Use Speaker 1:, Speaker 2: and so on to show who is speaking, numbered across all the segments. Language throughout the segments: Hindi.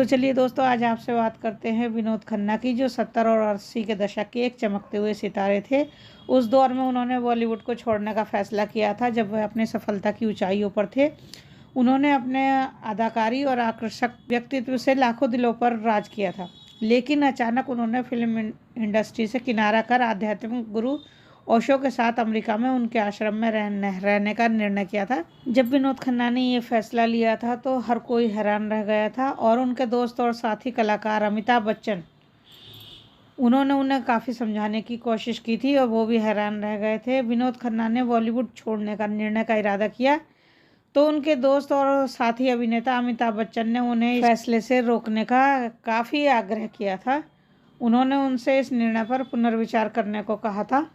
Speaker 1: तो चलिए दोस्तों, आज आपसे बात करते हैं विनोद खन्ना की, जो 70 और 80 के दशक के एक चमकते हुए सितारे थे। उस दौर में उन्होंने बॉलीवुड को छोड़ने का फैसला किया था जब वह अपनी सफलता की ऊंचाइयों पर थे। उन्होंने अपने अदाकारी और आकर्षक व्यक्तित्व से लाखों दिलों पर राज किया था, लेकिन अचानक उन्होंने फिल्म इंडस्ट्री से किनारा कर आध्यात्मिक गुरु ओशो के साथ अमेरिका में उनके आश्रम में रहने का निर्णय किया था। जब विनोद खन्ना ने ये फैसला लिया था तो हर कोई हैरान रह गया था, और उनके दोस्त और साथी कलाकार अमिताभ बच्चन, उन्होंने उन्हें काफ़ी समझाने की कोशिश की थी और वो भी हैरान रह गए थे। विनोद खन्ना ने बॉलीवुड छोड़ने का निर्णय का इरादा किया तो उनके दोस्त और साथी अभिनेता अमिताभ बच्चन ने उन्हें इस फैसले से रोकने का काफ़ी आग्रह किया था। उन्होंने उनसे इस निर्णय पर पुनर्विचार करने को कहा था।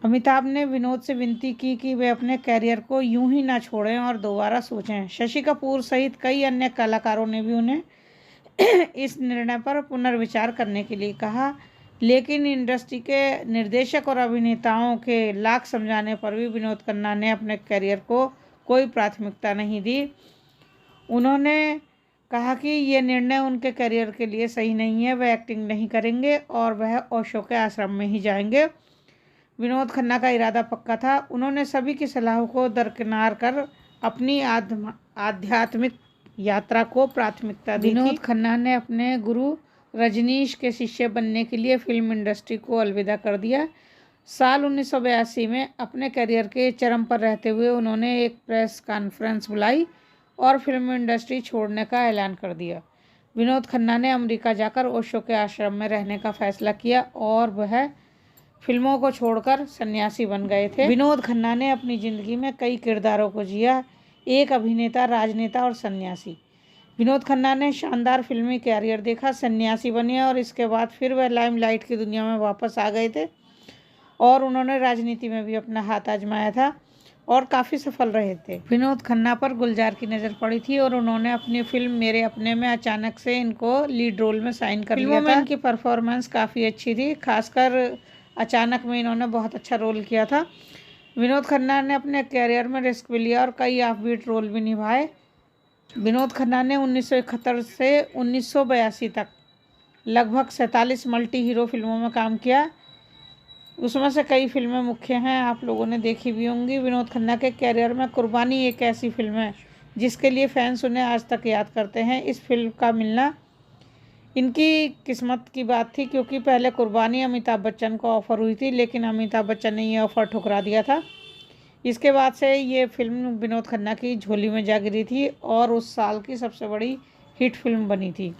Speaker 1: अमिताभ ने विनोद से विनती की कि वे अपने कैरियर को यूं ही ना छोड़ें और दोबारा सोचें। शशि कपूर सहित कई अन्य कलाकारों ने भी उन्हें इस निर्णय पर पुनर्विचार करने के लिए कहा, लेकिन इंडस्ट्री के निर्देशक और अभिनेताओं के लाख समझाने पर भी विनोद खन्ना ने अपने कैरियर को कोई प्राथमिकता नहीं दी। उन्होंने कहा कि ये निर्णय उनके कैरियर के लिए सही नहीं है, वह एक्टिंग नहीं करेंगे और वह ओशो के आश्रम में ही जाएंगे। विनोद खन्ना का इरादा पक्का था। उन्होंने सभी की सलाह को दरकिनार कर अपनी आध्यात्मिक यात्रा को प्राथमिकता दी। विनोद खन्ना ने अपने गुरु रजनीश के शिष्य बनने के लिए फिल्म इंडस्ट्री को अलविदा कर दिया। साल 1982 में अपने करियर के चरम पर रहते हुए उन्होंने एक प्रेस कॉन्फ्रेंस बुलाई और फिल्म इंडस्ट्री छोड़ने का ऐलान कर दिया। विनोद खन्ना ने अमेरिका जाकर ओशो के आश्रम में रहने का फैसला किया और वह फिल्मों को छोड़कर सन्यासी बन गए थे। विनोद खन्ना ने अपनी ज़िंदगी में कई किरदारों को जिया, एक अभिनेता, राजनेता और सन्यासी। विनोद खन्ना ने शानदार फिल्मी कैरियर देखा, सन्यासी बने और इसके बाद फिर वह लाइमलाइट की दुनिया में वापस आ गए थे और उन्होंने राजनीति में भी अपना हाथ आजमाया था और काफ़ी सफल रहे थे। विनोद खन्ना पर गुलजार की नज़र पड़ी थी और उन्होंने अपनी फिल्म मेरे अपने में अचानक से इनको लीड रोल में साइन कर लिया था। इनकी परफॉर्मेंस काफ़ी अच्छी थी, खासकर अचानक में इन्होंने बहुत अच्छा रोल किया था। विनोद खन्ना ने अपने कैरियर में रिस्क भी लिया और कई ऑफबीट रोल भी निभाए। विनोद खन्ना ने 1971 से 1982 तक लगभग 47 मल्टी हीरो फिल्मों में काम किया। उसमें से कई फिल्में मुख्य हैं, आप लोगों ने देखी भी होंगी। विनोद खन्ना के कैरियर में कुर्बानी एक ऐसी फिल्म है जिसके लिए फैंस उन्हें आज तक याद करते हैं। इस फिल्म का मिलना इनकी किस्मत की बात थी, क्योंकि पहले कुर्बानी अमिताभ बच्चन को ऑफ़र हुई थी, लेकिन अमिताभ बच्चन ने ये ऑफ़र ठुकरा दिया था। इसके बाद से ये फिल्म विनोद खन्ना की झोली में जा गिरी थी और उस साल की सबसे बड़ी हिट फिल्म बनी थी।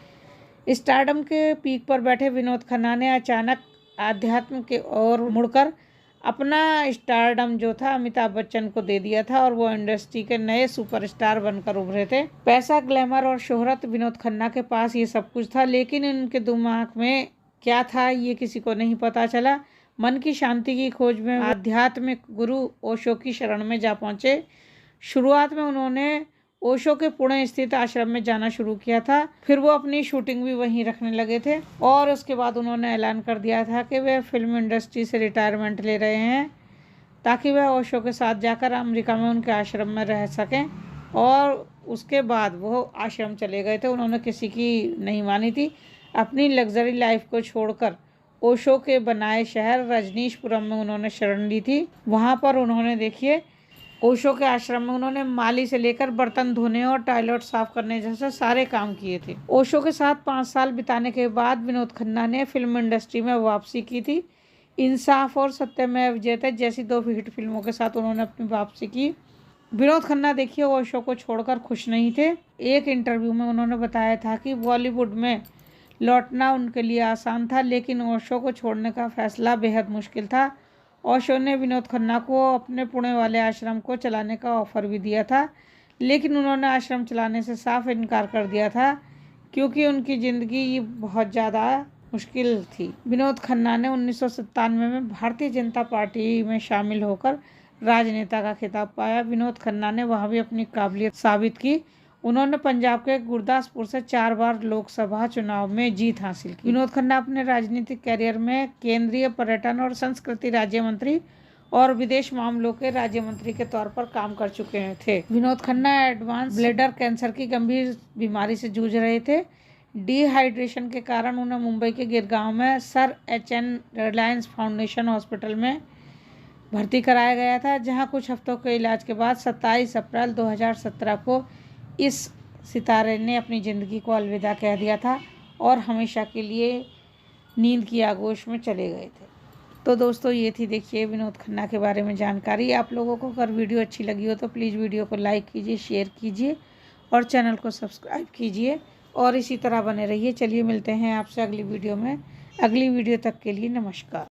Speaker 1: स्टारडम के पीक पर बैठे विनोद खन्ना ने अचानक आध्यात्म की ओर मुड़कर अपना स्टारडम जो था अमिताभ बच्चन को दे दिया था और वो इंडस्ट्री के नए सुपरस्टार बनकर उभरे थे। पैसा, ग्लैमर और शोहरत, विनोद खन्ना के पास ये सब कुछ था, लेकिन उनके दिमाग में क्या था ये किसी को नहीं पता चला। मन की शांति की खोज में आध्यात्मिक गुरु ओशो की शरण में जा पहुंचे। शुरुआत में उन्होंने ओशो के पुणे स्थित आश्रम में जाना शुरू किया था, फिर वो अपनी शूटिंग भी वहीं रखने लगे थे और उसके बाद उन्होंने ऐलान कर दिया था कि वे फिल्म इंडस्ट्री से रिटायरमेंट ले रहे हैं ताकि वह ओशो के साथ जाकर अमेरिका में उनके आश्रम में रह सकें। और उसके बाद वो आश्रम चले गए थे, उन्होंने किसी की नहीं मानी थी। अपनी लग्जरी लाइफ को छोड़कर ओशो के बनाए शहर रजनीशपुरम में उन्होंने शरण ली थी। वहाँ पर उन्होंने देखिए ओशो के आश्रम में उन्होंने माली से लेकर बर्तन धोने और टॉयलेट साफ करने जैसे सारे काम किए थे। ओशो के साथ 5 साल बिताने के बाद विनोद खन्ना ने फिल्म इंडस्ट्री में वापसी की थी। इंसाफ और सत्यमेव जयते जैसी 2 हिट फिल्मों के साथ उन्होंने अपनी वापसी की। विनोद खन्ना देखिए ओशो को छोड़कर खुश नहीं थे। एक इंटरव्यू में उन्होंने बताया था कि बॉलीवुड में लौटना उनके लिए आसान था, लेकिन ओशो को छोड़ने का फैसला बेहद मुश्किल था। ओशो ने विनोद खन्ना को अपने पुणे वाले आश्रम को चलाने का ऑफ़र भी दिया था, लेकिन उन्होंने आश्रम चलाने से साफ इनकार कर दिया था क्योंकि उनकी ज़िंदगी बहुत ज़्यादा मुश्किल थी। विनोद खन्ना ने 1997 में भारतीय जनता पार्टी में शामिल होकर राजनेता का खिताब पाया। विनोद खन्ना ने वहाँ भी अपनी काबिलियत साबित की। उन्होंने पंजाब के गुरदासपुर से 4 बार लोकसभा चुनाव में जीत हासिल की। विनोद खन्ना अपने राजनीतिक कैरियर में केंद्रीय पर्यटन और संस्कृति राज्य मंत्री और विदेश मामलों के राज्य मंत्री के तौर पर काम कर चुके थे। Vinod Khanna advance bladder cancer की गंभीर बीमारी से जूझ रहे थे। डिहाइड्रेशन के कारण उन्हें मुंबई के गिरगांव में sir HN Reliance foundation hospital में भर्ती कराया गया था, जहां कुछ हफ्तों के इलाज के बाद 27 अप्रैल 2017 को इस सितारे ने अपनी ज़िंदगी को अलविदा कह दिया था और हमेशा के लिए नींद की आगोश में चले गए थे। तो दोस्तों, ये थी देखिए विनोद खन्ना के बारे में जानकारी। आप लोगों को अगर वीडियो अच्छी लगी हो तो प्लीज़ वीडियो को लाइक कीजिए, शेयर कीजिए और चैनल को सब्सक्राइब कीजिए और इसी तरह बने रहिए। चलिए मिलते हैं आपसे अगली वीडियो में। अगली वीडियो तक के लिए नमस्कार।